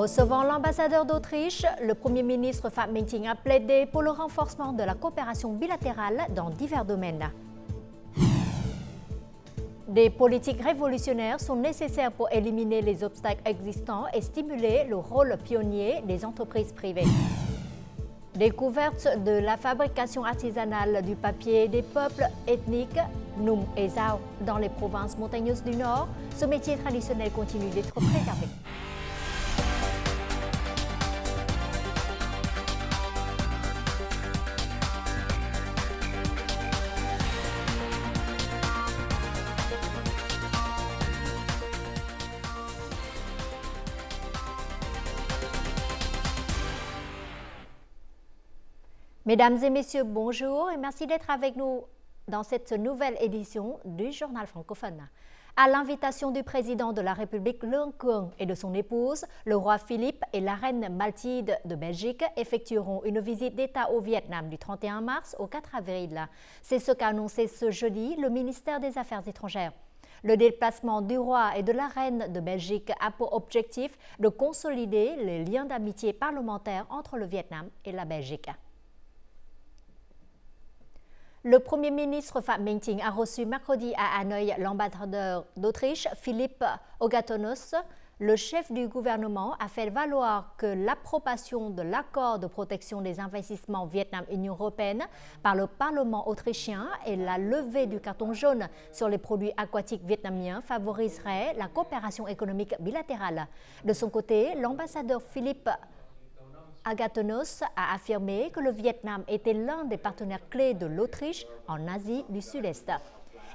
recevant l'ambassadeur d'Autriche, le Premier ministre Phạm Minh Chính a plaidé pour le renforcement de la coopération bilatérale dans divers domaines. Des politiques révolutionnaires sont nécessaires pour éliminer les obstacles existants et stimuler le rôle pionnier des entreprises privées. Découverte de la fabrication artisanale du papier des peuples ethniques Nùng et Dao dans les provinces montagneuses du Nord, ce métier traditionnel continue d'être préservé. Mesdames et messieurs, bonjour et merci d'être avec nous dans cette nouvelle édition du Journal francophone. À l'invitation du président de la République Lương Cường et de son épouse, le roi Philippe et la reine Mathilde de Belgique effectueront une visite d'État au Vietnam du 31 mars au 4 avril. C'est ce qu'a annoncé ce jeudi le ministère des Affaires étrangères. Le déplacement du roi et de la reine de Belgique a pour objectif de consolider les liens d'amitié parlementaire entre le Vietnam et la Belgique. Le Premier ministre Phạm Minh Chính a reçu mercredi à Hanoï l'ambassadeur d'Autriche, Philippe Ogatonus. Le chef du gouvernement a fait valoir que l'approbation de l'accord de protection des investissements Vietnam-Union européenne par le Parlement autrichien et la levée du carton jaune sur les produits aquatiques vietnamiens favoriserait la coopération économique bilatérale. De son côté, l'ambassadeur Philippe Agathonus a affirmé que le Vietnam était l'un des partenaires clés de l'Autriche en Asie du Sud-Est.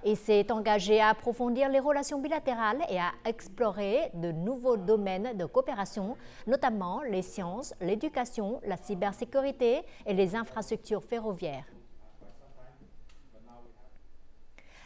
Il s'est engagé à approfondir les relations bilatérales et à explorer de nouveaux domaines de coopération, notamment les sciences, l'éducation, la cybersécurité et les infrastructures ferroviaires.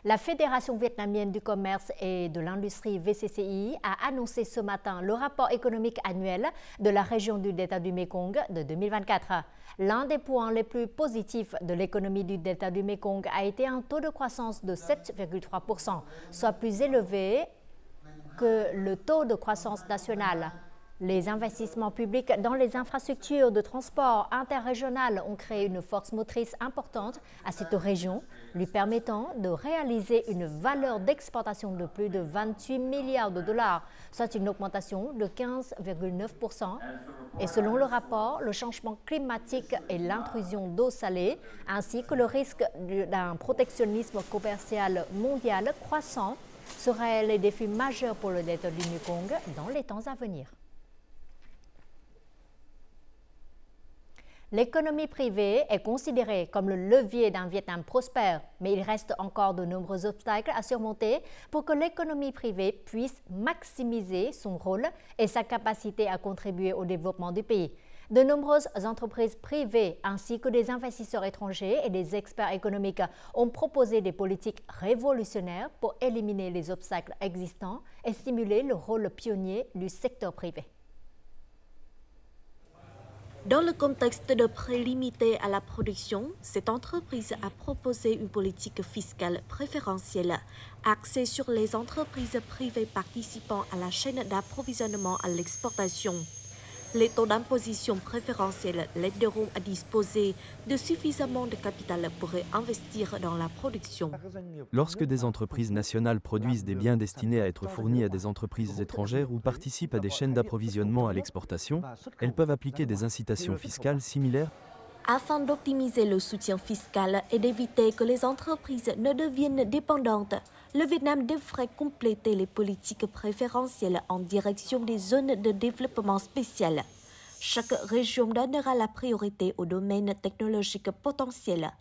La Fédération vietnamienne du commerce et de l'industrie VCCI a annoncé ce matin le rapport économique annuel de la région du delta du Mekong de 2024. L'un des points les plus positifs de l'économie du delta du Mekong a été un taux de croissance de 7,3%, soit plus élevé que le taux de croissance national. Les investissements publics dans les infrastructures de transport interrégional ont créé une force motrice importante à cette région, lui permettant de réaliser une valeur d'exportation de plus de 28 milliards de dollars, soit une augmentation de 15,9%. Et selon le rapport, le changement climatique et l'intrusion d'eau salée, ainsi que le risque d'un protectionnisme commercial mondial croissant, seraient les défis majeurs pour le delta du Mekong dans les temps à venir. L'économie privée est considérée comme le levier d'un Vietnam prospère, mais il reste encore de nombreux obstacles à surmonter pour que l'économie privée puisse maximiser son rôle et sa capacité à contribuer au développement du pays. De nombreuses entreprises privées ainsi que des investisseurs étrangers et des experts économiques ont proposé des politiques révolutionnaires pour éliminer les obstacles existants et stimuler le rôle pionnier du secteur privé. Dans le contexte de prêts limités à la production, cette entreprise a proposé une politique fiscale préférentielle axée sur les entreprises privées participant à la chaîne d'approvisionnement à l'exportation. Les taux d'imposition préférentiels l'aideront à disposer de suffisamment de capital pour investir dans la production. Lorsque des entreprises nationales produisent des biens destinés à être fournis à des entreprises étrangères ou participent à des chaînes d'approvisionnement à l'exportation, elles peuvent appliquer des incitations fiscales similaires. Afin d'optimiser le soutien fiscal et d'éviter que les entreprises ne deviennent dépendantes, le Vietnam devrait compléter les politiques préférentielles en direction des zones de développement spéciales. Chaque région donnera la priorité aux domaines technologiques potentiels.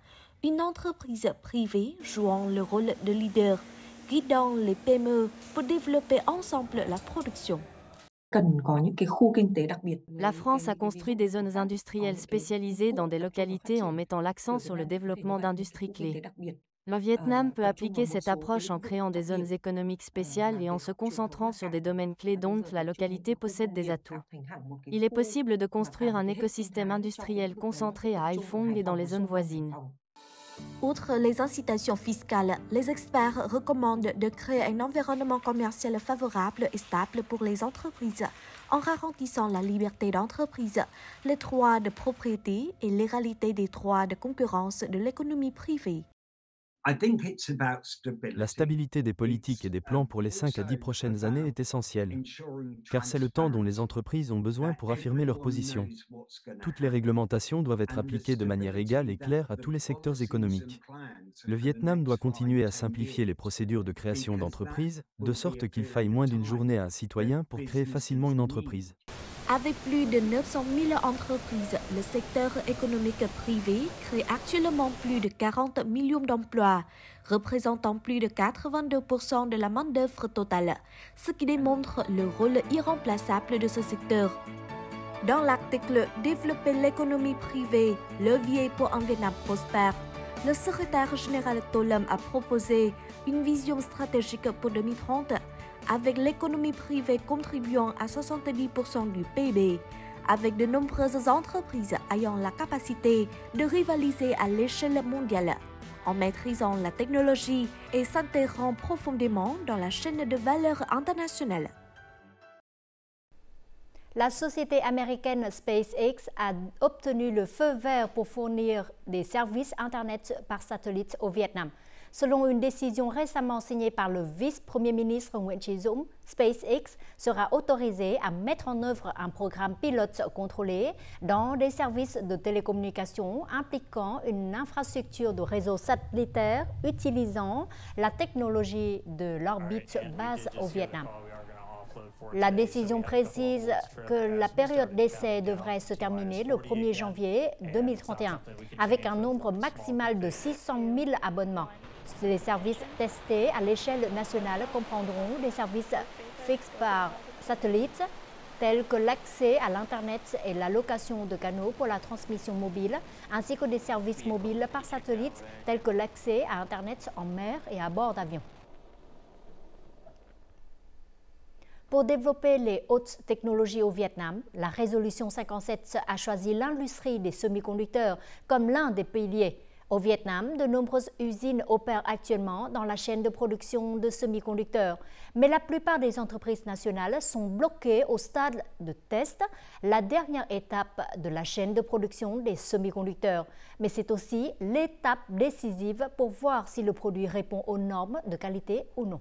Une entreprise privée jouant le rôle de leader, guidant les PME pour développer ensemble la production. La France a construit des zones industrielles spécialisées dans des localités en mettant l'accent sur le développement d'industries clés. Le Vietnam peut appliquer cette approche en créant des zones économiques spéciales et en se concentrant sur des domaines clés dont la localité possède des atouts. Il est possible de construire un écosystème industriel concentré à Haiphong et dans les zones voisines. Outre les incitations fiscales, les experts recommandent de créer un environnement commercial favorable et stable pour les entreprises en garantissant la liberté d'entreprise, les droits de propriété et l'égalité des droits de concurrence de l'économie privée. La stabilité des politiques et des plans pour les 5 à 10 prochaines années est essentielle, car c'est le temps dont les entreprises ont besoin pour affirmer leur position. Toutes les réglementations doivent être appliquées de manière égale et claire à tous les secteurs économiques. Le Vietnam doit continuer à simplifier les procédures de création d'entreprises, de sorte qu'il faille moins d'une journée à un citoyen pour créer facilement une entreprise. Avec plus de 900 000 entreprises, le secteur économique privé crée actuellement plus de 40 millions d'emplois, représentant plus de 82% de la main-d'œuvre totale, ce qui démontre le rôle irremplaçable de ce secteur. Dans l'article « Développer l'économie privée, levier pour un Vietnam prospère », le secrétaire général Tô Lâm a proposé une vision stratégique pour 2030 avec l'économie privée contribuant à 70% du PIB, avec de nombreuses entreprises ayant la capacité de rivaliser à l'échelle mondiale, en maîtrisant la technologie et s'intégrant profondément dans la chaîne de valeur internationale. La société américaine SpaceX a obtenu le feu vert pour fournir des services Internet par satellite au Vietnam. Selon une décision récemment signée par le vice-premier ministre Nguyễn Chí Dũng, SpaceX sera autorisé à mettre en œuvre un programme pilote contrôlé dans des services de télécommunications impliquant une infrastructure de réseau satellitaire utilisant la technologie de l'orbite basse au Vietnam. La décision précise que la période d'essai devrait se terminer le 1er janvier 2031, avec un nombre maximal de 600 000 abonnements. Les services testés à l'échelle nationale comprendront des services fixes par satellite, tels que l'accès à l'Internet et la location de canaux pour la transmission mobile, ainsi que des services mobiles par satellite, tels que l'accès à Internet en mer et à bord d'avions. Pour développer les hautes technologies au Vietnam, la résolution 57 a choisi l'industrie des semi-conducteurs comme l'un des piliers. Au Vietnam, de nombreuses usines opèrent actuellement dans la chaîne de production de semi-conducteurs, mais la plupart des entreprises nationales sont bloquées au stade de test, la dernière étape de la chaîne de production des semi-conducteurs. Mais c'est aussi l'étape décisive pour voir si le produit répond aux normes de qualité ou non.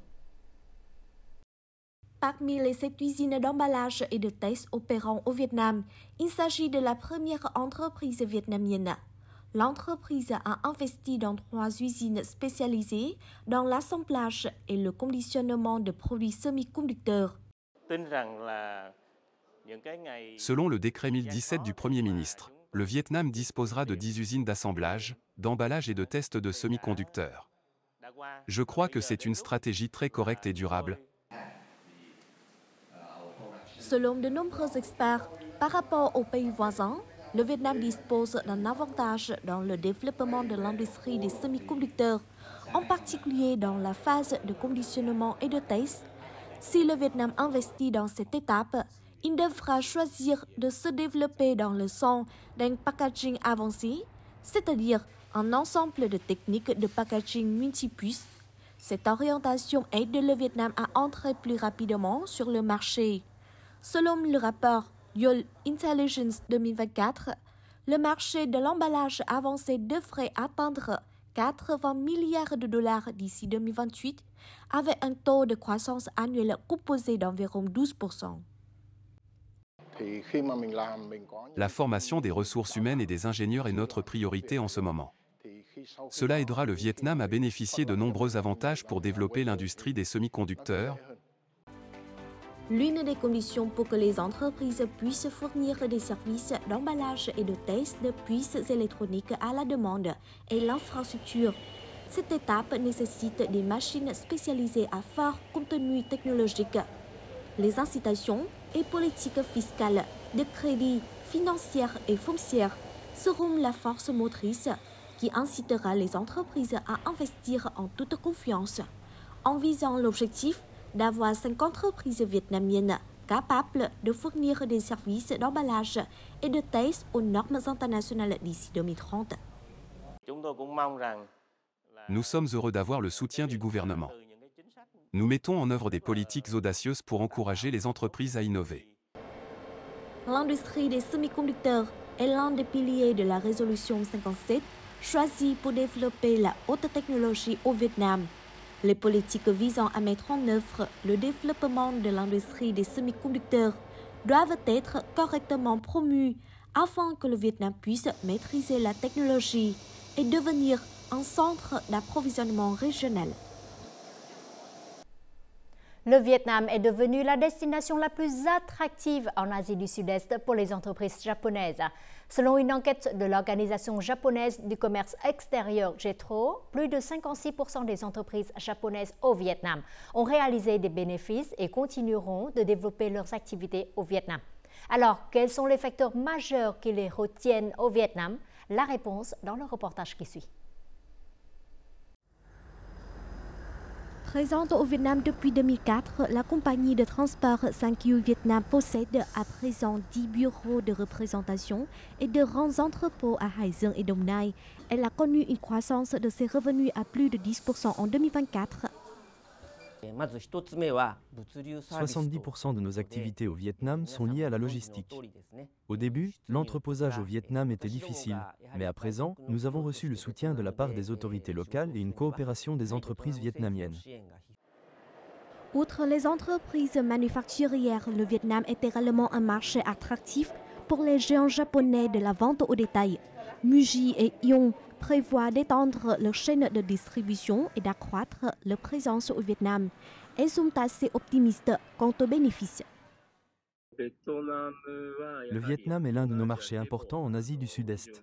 Parmi les 7 usines d'emballage et de tests opérant au Vietnam, il s'agit de la première entreprise vietnamienne. L'entreprise a investi dans 3 usines spécialisées dans l'assemblage et le conditionnement de produits semi-conducteurs. Selon le décret 1017 du Premier ministre, le Vietnam disposera de 10 usines d'assemblage, d'emballage et de tests de semi-conducteurs. Je crois que c'est une stratégie très correcte et durable. Selon de nombreux experts, par rapport aux pays voisins, le Vietnam dispose d'un avantage dans le développement de l'industrie des semi-conducteurs, en particulier dans la phase de conditionnement et de test. Si le Vietnam investit dans cette étape, il devra choisir de se développer dans le sens d'un packaging avancé, c'est-à-dire un ensemble de techniques de packaging multipuces. Cette orientation aide le Vietnam à entrer plus rapidement sur le marché. Selon le rapport Yole Intelligence 2024, le marché de l'emballage avancé devrait atteindre 80 milliards de dollars d'ici 2028, avec un taux de croissance annuel composé d'environ 12%. La formation des ressources humaines et des ingénieurs est notre priorité en ce moment. Cela aidera le Vietnam à bénéficier de nombreux avantages pour développer l'industrie des semi-conducteurs. L'une des conditions pour que les entreprises puissent fournir des services d'emballage et de test de puces électroniques à la demande est l'infrastructure. Cette étape nécessite des machines spécialisées à fort contenu technologique. Les incitations et politiques fiscales, de crédit, financières et foncières seront la force motrice qui incitera les entreprises à investir en toute confiance, en visant l'objectif d'avoir 5 entreprises vietnamiennes capables de fournir des services d'emballage et de tests aux normes internationales d'ici 2030. Nous sommes heureux d'avoir le soutien du gouvernement. Nous mettons en œuvre des politiques audacieuses pour encourager les entreprises à innover. L'industrie des semi-conducteurs est l'un des piliers de la résolution 57, choisie pour développer la haute technologie au Vietnam. Les politiques visant à mettre en œuvre le développement de l'industrie des semi-conducteurs doivent être correctement promues afin que le Vietnam puisse maîtriser la technologie et devenir un centre d'approvisionnement régional. Le Vietnam est devenu la destination la plus attractive en Asie du Sud-Est pour les entreprises japonaises. Selon une enquête de l'Organisation japonaise du commerce extérieur JETRO, plus de 56% des entreprises japonaises au Vietnam ont réalisé des bénéfices et continueront de développer leurs activités au Vietnam. Alors, quels sont les facteurs majeurs qui les retiennent au Vietnam? La réponse dans le reportage qui suit. Présente au Vietnam depuis 2004, la compagnie de transport Sankyu Vietnam possède à présent 10 bureaux de représentation et de grands entrepôts à Hải Dương et Dong Nai. Elle a connu une croissance de ses revenus à plus de 10% en 2024. 70% de nos activités au Vietnam sont liées à la logistique. Au début, l'entreposage au Vietnam était difficile, mais à présent, nous avons reçu le soutien de la part des autorités locales et une coopération des entreprises vietnamiennes. Outre les entreprises manufacturières, le Vietnam est également un marché attractif pour les géants japonais de la vente au détail. Muji et Aeon prévoient d'étendre leur chaîne de distribution et d'accroître leur présence au Vietnam. Elles sont assez optimistes quant aux bénéfices. Le Vietnam est l'un de nos marchés importants en Asie du Sud-Est.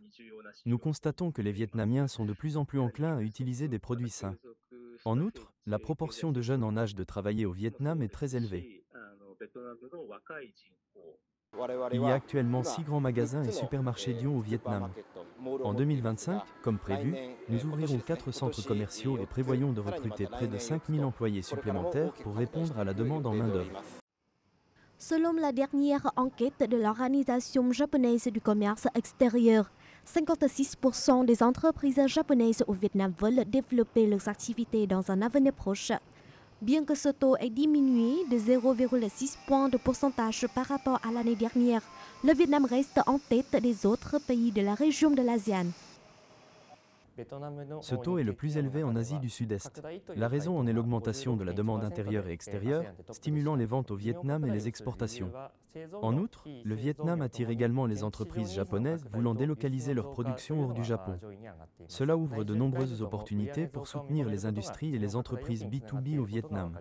Nous constatons que les Vietnamiens sont de plus en plus enclins à utiliser des produits sains. En outre, la proportion de jeunes en âge de travailler au Vietnam est très élevée. Il y a actuellement 6 grands magasins et supermarchés Dion au Vietnam. En 2025, comme prévu, nous ouvrirons 4 centres commerciaux et prévoyons de recruter près de 5000 employés supplémentaires pour répondre à la demande en main-d'œuvre. Selon la dernière enquête de l'Organisation japonaise du commerce extérieur, 56% des entreprises japonaises au Vietnam veulent développer leurs activités dans un avenir proche. Bien que ce taux ait diminué de 0,6 points de pourcentage par rapport à l'année dernière, le Vietnam reste en tête des autres pays de la région de l'ASEAN. Ce taux est le plus élevé en Asie du Sud-Est. La raison en est l'augmentation de la demande intérieure et extérieure, stimulant les ventes au Vietnam et les exportations. En outre, le Vietnam attire également les entreprises japonaises voulant délocaliser leur production hors du Japon. Cela ouvre de nombreuses opportunités pour soutenir les industries et les entreprises B2B au Vietnam.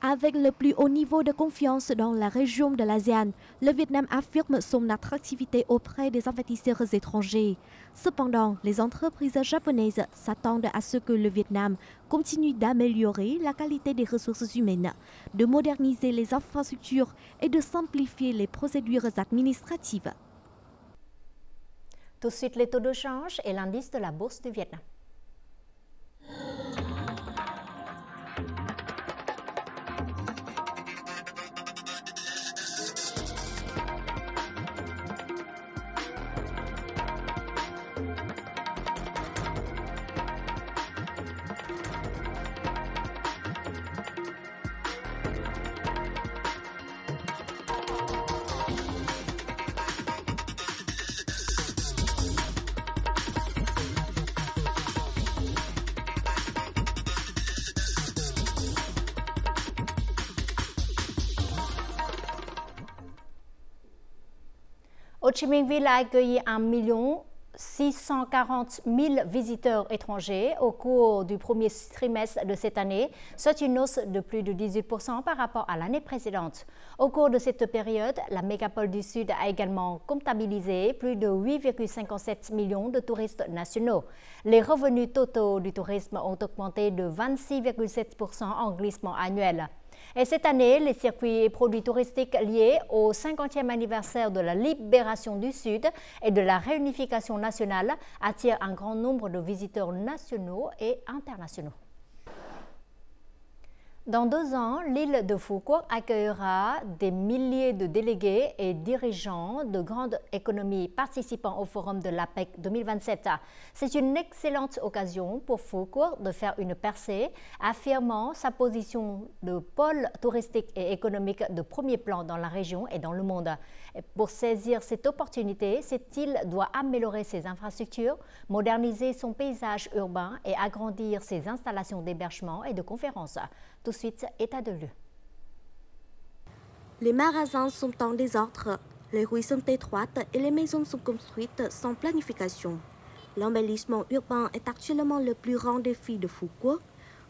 Avec le plus haut niveau de confiance dans la région de l'ASEAN, le Vietnam affirme son attractivité auprès des investisseurs étrangers. Cependant, les entreprises japonaises s'attendent à ce que le Vietnam continue d'améliorer la qualité des ressources humaines, de moderniser les infrastructures et de simplifier les procédures administratives. Tout de suite, les taux de change et l'indice de la bourse du Vietnam. Ho Chi Minh Ville a accueilli 1 640 000 visiteurs étrangers au cours du premier trimestre de cette année, soit une hausse de plus de 18% par rapport à l'année précédente. Au cours de cette période, la mégapole du Sud a également comptabilisé plus de 8,57 millions de touristes nationaux. Les revenus totaux du tourisme ont augmenté de 26,7% en glissement annuel. Et cette année, les circuits et produits touristiques liés au 50e anniversaire de la libération du Sud et de la réunification nationale attirent un grand nombre de visiteurs nationaux et internationaux. Dans 2 ans, l'île de Phu Quoc accueillera des milliers de délégués et dirigeants de grandes économies participant au forum de l'APEC 2027. C'est une excellente occasion pour Phu Quoc de faire une percée, affirmant sa position de pôle touristique et économique de premier plan dans la région et dans le monde. Et pour saisir cette opportunité, cette île doit améliorer ses infrastructures, moderniser son paysage urbain et agrandir ses installations d'hébergement et de conférences. Tout de suite, état de lieu. Les magasins sont en désordre, les rues sont étroites et les maisons sont construites sans planification. L'embellissement urbain est actuellement le plus grand défi de Phu Quoc.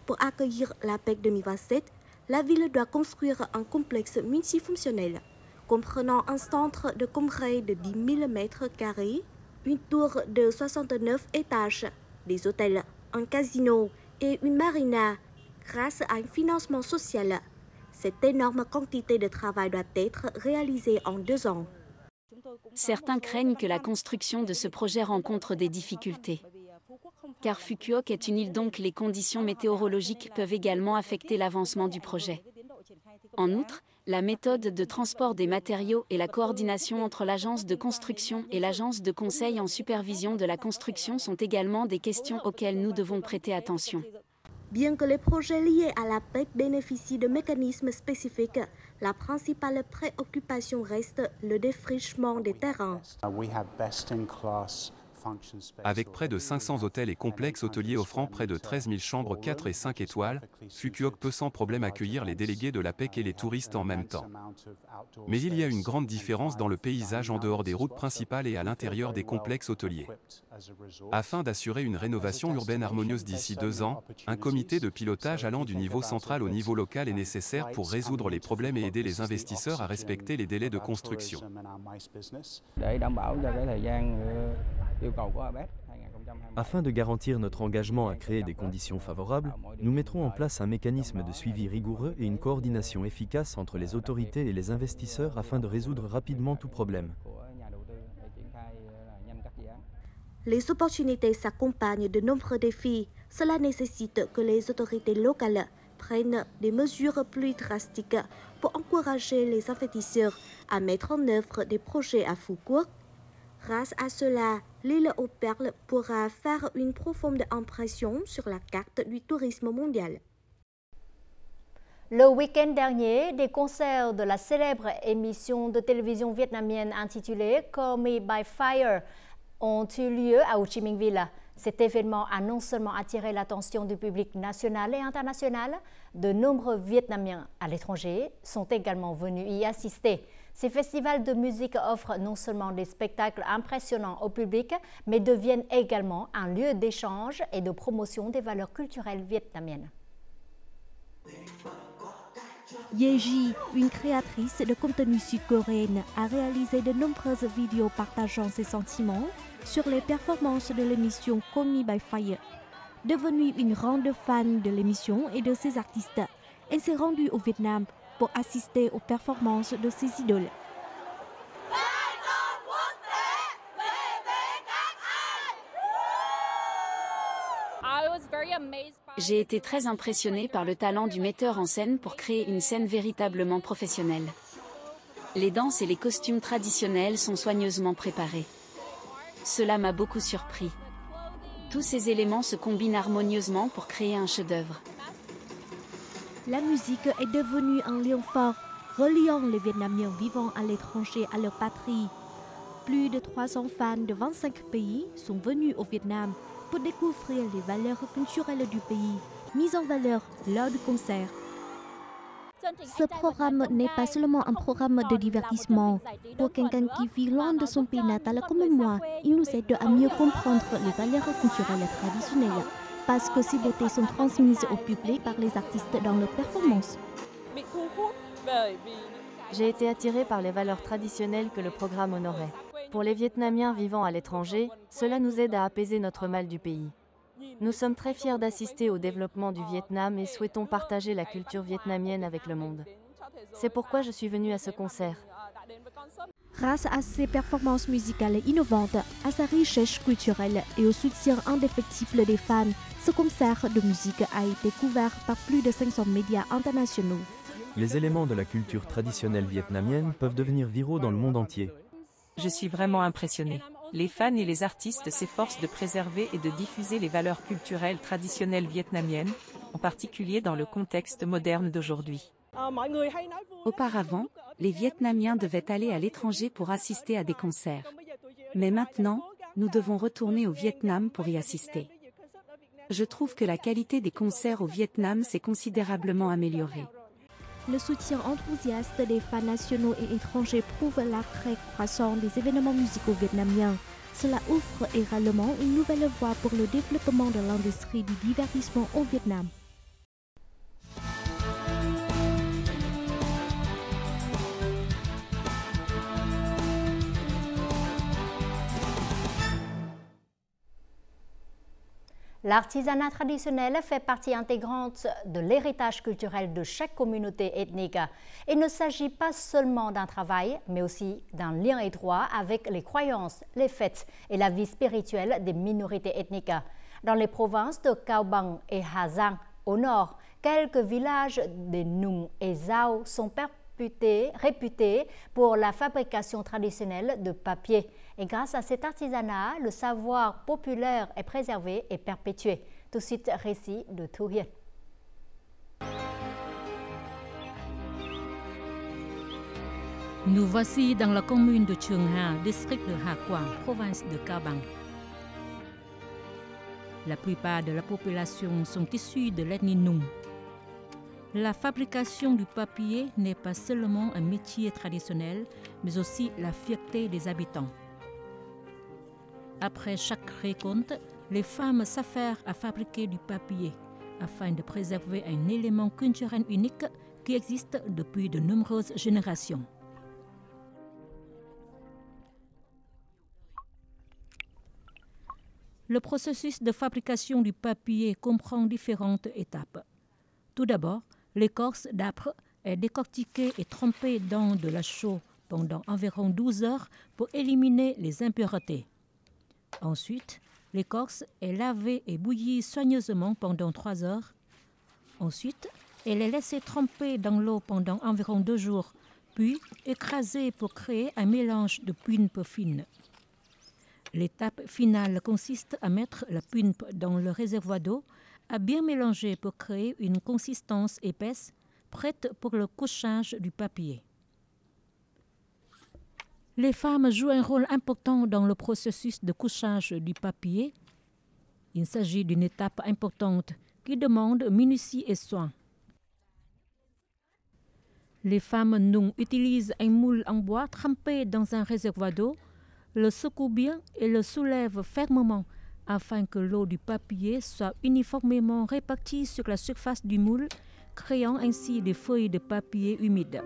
Pour accueillir l'APEC 2027, la ville doit construire un complexe multifonctionnel, comprenant un centre de congrès de 10 000 mètres carrés, une tour de 69 étages, des hôtels, un casino et une marina. Grâce à un financement social, cette énorme quantité de travail doit être réalisée en 2 ans. Certains craignent que la construction de ce projet rencontre des difficultés. Car Phu Quoc est une île, donc les conditions météorologiques peuvent également affecter l'avancement du projet. En outre, la méthode de transport des matériaux et la coordination entre l'agence de construction et l'agence de conseil en supervision de la construction sont également des questions auxquelles nous devons prêter attention. Bien que les projets liés à l'APEC bénéficient de mécanismes spécifiques, la principale préoccupation reste le défrichement des terrains. Avec près de 500 hôtels et complexes hôteliers offrant près de 13 000 chambres 4 et 5 étoiles, Phu Quoc peut sans problème accueillir les délégués de l'APEC et les touristes en même temps. Mais il y a une grande différence dans le paysage en dehors des routes principales et à l'intérieur des complexes hôteliers. Afin d'assurer une rénovation urbaine harmonieuse d'ici 2 ans, un comité de pilotage allant du niveau central au niveau local est nécessaire pour résoudre les problèmes et aider les investisseurs à respecter les délais de construction. Afin de garantir notre engagement à créer des conditions favorables, nous mettrons en place un mécanisme de suivi rigoureux et une coordination efficace entre les autorités et les investisseurs afin de résoudre rapidement tout problème. Les opportunités s'accompagnent de nombreux défis. Cela nécessite que les autorités locales prennent des mesures plus drastiques pour encourager les investisseurs à mettre en œuvre des projets à Phu Quoc. Grâce à cela, l'île aux Perles pourra faire une profonde impression sur la carte du tourisme mondial. Le week-end dernier, des concerts de la célèbre émission de télévision vietnamienne intitulée Call Me by Fire ont eu lieu à Ho Chi Minh Ville. Cet événement a non seulement attiré l'attention du public national et international, de nombreux Vietnamiens à l'étranger sont également venus y assister. Ces festivals de musique offrent non seulement des spectacles impressionnants au public, mais deviennent également un lieu d'échange et de promotion des valeurs culturelles vietnamiennes. Yeji, une créatrice de contenu sud-coréenne, a réalisé de nombreuses vidéos partageant ses sentiments sur les performances de l'émission Call Me by Fire. Devenue une grande fan de l'émission et de ses artistes, elle s'est rendue au Vietnam pour assister aux performances de ses idoles. J'ai été très impressionnée par le talent du metteur en scène pour créer une scène véritablement professionnelle. Les danses et les costumes traditionnels sont soigneusement préparés. Cela m'a beaucoup surpris. Tous ces éléments se combinent harmonieusement pour créer un chef-d'œuvre. La musique est devenue un lien fort, reliant les Vietnamiens vivant à l'étranger à leur patrie. Plus de 300 fans de 25 pays sont venus au Vietnam pour découvrir les valeurs culturelles du pays, mises en valeur lors du concert. Ce programme n'est pas seulement un programme de divertissement. Pour quelqu'un qui vit loin de son pays natal comme moi, il nous aide à mieux comprendre les valeurs culturelles traditionnelles, parce que ces beautés sont transmises au public par les artistes dans leurs performances. J'ai été attirée par les valeurs traditionnelles que le programme honorait. Pour les Vietnamiens vivant à l'étranger, cela nous aide à apaiser notre mal du pays. Nous sommes très fiers d'assister au développement du Vietnam et souhaitons partager la culture vietnamienne avec le monde. C'est pourquoi je suis venue à ce concert. Grâce à ses performances musicales innovantes, à sa richesse culturelle et au soutien indéfectible des fans, ce concert de musique a été couvert par plus de 500 médias internationaux. Les éléments de la culture traditionnelle vietnamienne peuvent devenir viraux dans le monde entier. Je suis vraiment impressionnée. Les fans et les artistes s'efforcent de préserver et de diffuser les valeurs culturelles traditionnelles vietnamiennes, en particulier dans le contexte moderne d'aujourd'hui. Auparavant, les Vietnamiens devaient aller à l'étranger pour assister à des concerts. Mais maintenant, nous devons retourner au Vietnam pour y assister. Je trouve que la qualité des concerts au Vietnam s'est considérablement améliorée. Le soutien enthousiaste des fans nationaux et étrangers prouve l'attrait croissant des événements musicaux vietnamiens. Cela ouvre également une nouvelle voie pour le développement de l'industrie du divertissement au Vietnam. L'artisanat traditionnel fait partie intégrante de l'héritage culturel de chaque communauté ethnique. Il ne s'agit pas seulement d'un travail, mais aussi d'un lien étroit avec les croyances, les fêtes et la vie spirituelle des minorités ethniques. Dans les provinces de Cao Bằng et Hà Giang, au nord, quelques villages des Nung et Zao sont réputés pour la fabrication traditionnelle de papier. Et grâce à cet artisanat, le savoir populaire est préservé et perpétué. Tout de suite, récit de Thu Hiền. Nous voici dans la commune de Trường Hà, district de Hà Quảng, province de Cao Bằng. La plupart de la population sont issus de l'ethnie Nung. La fabrication du papier n'est pas seulement un métier traditionnel, mais aussi la fierté des habitants. Après chaque récolte, les femmes s'affairent à fabriquer du papier afin de préserver un élément culturel unique qui existe depuis de nombreuses générations. Le processus de fabrication du papier comprend différentes étapes. Tout d'abord, l'écorce d'âpre est décortiquée et trempée dans de la chaux pendant environ 12 heures pour éliminer les impuretés. Ensuite, l'écorce est lavée et bouillie soigneusement pendant 3 heures. Ensuite, elle est laissée tremper dans l'eau pendant environ 2 jours, puis écrasée pour créer un mélange de pulpe fine. L'étape finale consiste à mettre la pulpe dans le réservoir d'eau, à bien mélanger pour créer une consistance épaisse, prête pour le couchage du papier. Les femmes jouent un rôle important dans le processus de couchage du papier. Il s'agit d'une étape importante qui demande minutie et soin. Les femmes Nung utilisent un moule en bois trempé dans un réservoir d'eau, le secouent bien et le soulèvent fermement afin que l'eau du papier soit uniformément répartie sur la surface du moule, créant ainsi des feuilles de papier humides.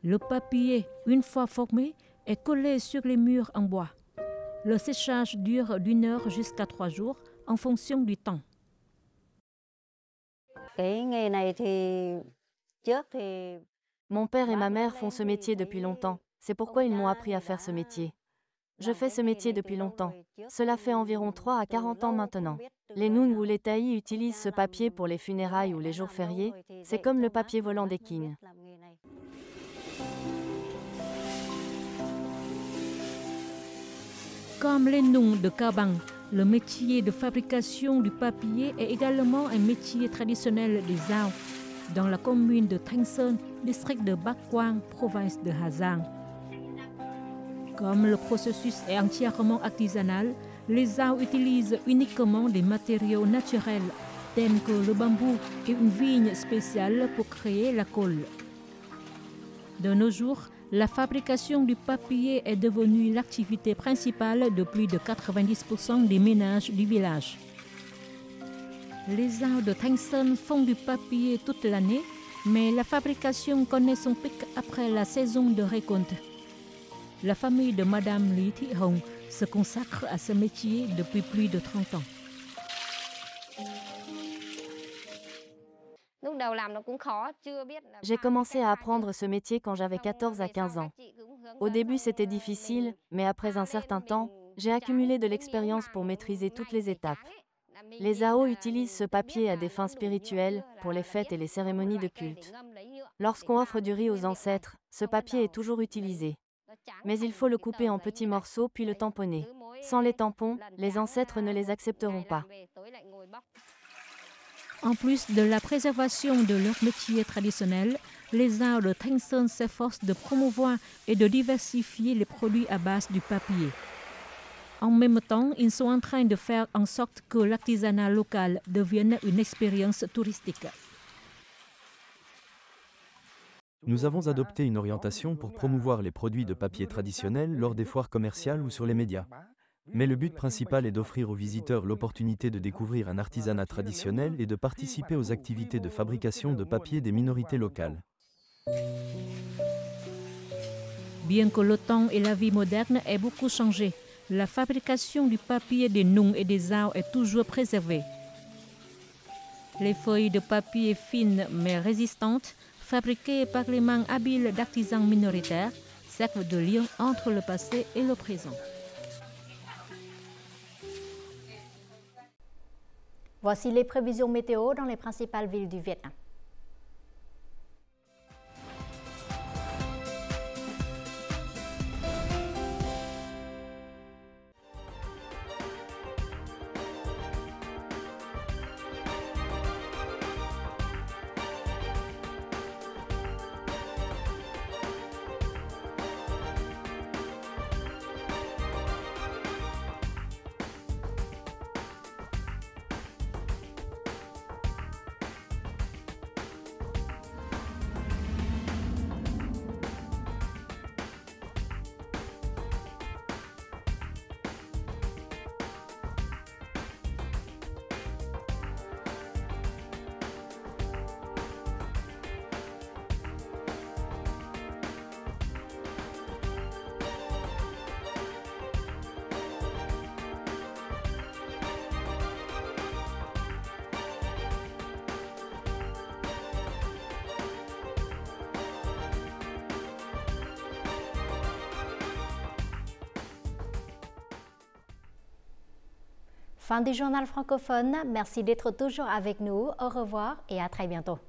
Le papier, une fois formé, est collé sur les murs en bois. Le séchage dure d'1 heure jusqu'à 3 jours en fonction du temps. Mon père et ma mère font ce métier depuis longtemps. C'est pourquoi ils m'ont appris à faire ce métier. Je fais ce métier depuis longtemps. Cela fait environ 3 à 40 ans maintenant. Les Nung ou les Taï utilisent ce papier pour les funérailles ou les jours fériés. C'est comme le papier volant des Qing. Comme les Nung de Cao Bằng, le métier de fabrication du papier est également un métier traditionnel des Zao, dans la commune de Thanh Sơn, district de Bắc Quang, province de Hà Giang. Comme le processus est entièrement artisanal, les Zao utilisent uniquement des matériaux naturels, tels que le bambou et une vigne spéciale pour créer la colle. De nos jours, la fabrication du papier est devenue l'activité principale de plus de 90% des ménages du village. Les Zao de Thanh Sơn font du papier toute l'année, mais la fabrication connaît son pic après la saison de récolte. La famille de Madame Lý Thị Hồng se consacre à ce métier depuis plus de 30 ans. J'ai commencé à apprendre ce métier quand j'avais 14 à 15 ans. Au début, c'était difficile, mais après un certain temps, j'ai accumulé de l'expérience pour maîtriser toutes les étapes. Les AO utilisent ce papier à des fins spirituelles, pour les fêtes et les cérémonies de culte. Lorsqu'on offre du riz aux ancêtres, ce papier est toujours utilisé. Mais il faut le couper en petits morceaux puis le tamponner. Sans les tampons, les ancêtres ne les accepteront pas. En plus de la préservation de leur métier traditionnel, les AO de Thanh Sơn s'efforcent de promouvoir et de diversifier les produits à base du papier. En même temps, ils sont en train de faire en sorte que l'artisanat local devienne une expérience touristique. Nous avons adopté une orientation pour promouvoir les produits de papier traditionnels lors des foires commerciales ou sur les médias. Mais le but principal est d'offrir aux visiteurs l'opportunité de découvrir un artisanat traditionnel et de participer aux activités de fabrication de papier des minorités locales. Bien que le temps et la vie moderne aient beaucoup changé, la fabrication du papier des Nung et des Ao est toujours préservée. Les feuilles de papier fines mais résistantes, fabriquées par les mains habiles d'artisans minoritaires, servent de lien entre le passé et le présent. Voici les prévisions météo dans les principales villes du Vietnam. Fin du journal francophone. Merci d'être toujours avec nous. Au revoir et à très bientôt.